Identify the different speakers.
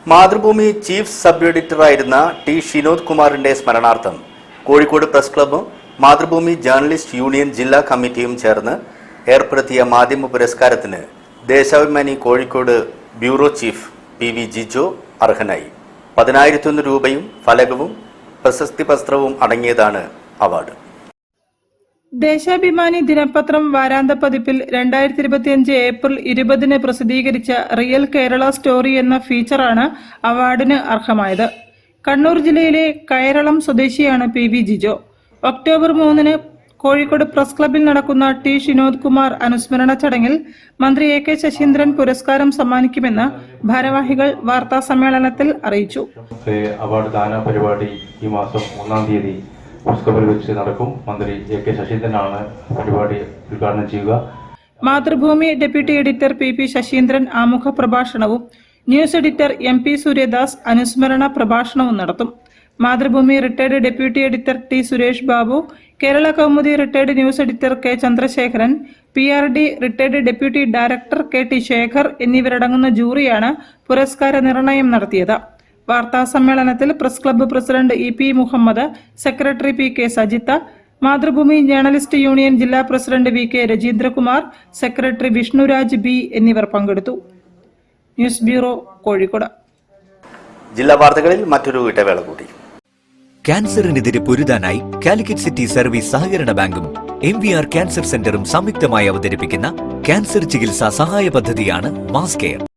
Speaker 1: Mathrubhumi chief sub എഡിറ്ററായിരുന്ന T Shinod കുമാറിന്റെ സ്മരണാർത്ഥം കോഴിക്കോട് പ്രസ് ക്ലബ്ബും മാതൃഭൂമി ജേർണലിസ്റ്റ് യൂണിയൻ ജില്ലാ കമ്മിറ്റിയും ചേർന്ന് ഏർപ്പെടുത്തിയ മാധ്യമ പുരസ്കാരത്തിന് Deshabhimani Kozhikode bureau chief PV Jijo അർഹനായി. 10,001 രൂപയും ഫലകവും പ്രശസ്തി പത്രവും അടങ്ങിയതാണ് അവാർഡ്.
Speaker 2: ദേശാഭിമാനി ദിനപത്രം വാരാന്ത പതിപ്പിൽ 2025 ഏപ്രിൽ 20 പ്രസിദ്ധീകരിച്ച റിയൽ കേരള സ്റ്റോറി എന്ന ഫീച്ചറാണ് അവാർഡിന് അർഹമായത്. കണ്ണൂർ ജില്ലയിലെ കയറളം സ്വദേശിയാണ് PV Jijo. October 3 Kozhikode press ക്ലബ്ബിൽ നടക്കുന്ന ടി ഷിനോദ് കുമാർ അനുസ്മരണ ചടങ്ങിൽ മന്ത്രി AK ശശീന്ദ്രൻ പുരസ്കാരം സമ്മാനിക്കുമെന്ന് ഭാരവാഹികൾ വാർത്താ സമ്മേളനത്തിൽ അറിയിച്ചു.
Speaker 3: അവാർഡ് ദാന പരിപാടി ഈ മാസം 1-ാം തീയതി പ്രസ് ക്ലബ്ബിൽ വെച്ച് നടക്കും. മന്ത്രി AK ശശീന്ദ്രനാണ് പരിപാടി ഉദ്ഘാടനം ചെയ്യുക.
Speaker 2: Mathrubhumi deputy editor PP Sasindran ആമുഖ പ്രഭാഷണവും ന്യൂസ് എഡിറ്റർ MP സൂര്യദാസ് അനുസ്മരണ പ്രഭാഷണവും നടത്തും. Mathrubhumi retired deputy editor T Suresh Babu, Kerala Kaumudi retired news editor K Chandrasekharan, PRD retired deputy director KT Sekhar എന്നിവരടങ്ങുന്ന ജൂറിയാണ് പുരസ്കാര നിർണയം നടത്തിയത്. വാർത്താ സമ്മേളനത്തിൽ press club president EP Muhammad, secretary PK Sajitha, Mathrubhumi journalist union ജില്ലാ president VK Rajeendrakumar, secretary Vishnuraj B എന്നിവർ പങ്കെടുത്തു. News bureau, Kozhikode.
Speaker 1: ജില്ലാ വാർത്തകളിൽ മറ്റൊരു ഇടവേള കൂടി.
Speaker 4: ക്യാൻസറിനെതിരെ പൊരുതാനായി കാലിക്കറ്റ് സിറ്റി സർവീസ് സഹകരണ ബാങ്കും MVR ക്യാൻസർ സെന്ററും സംയുക്തമായി അവതരിപ്പിക്കുന്ന ക്യാൻസർ ചികിത്സാ സഹായ പദ്ധതിയാണ് മാസ് കെയർ.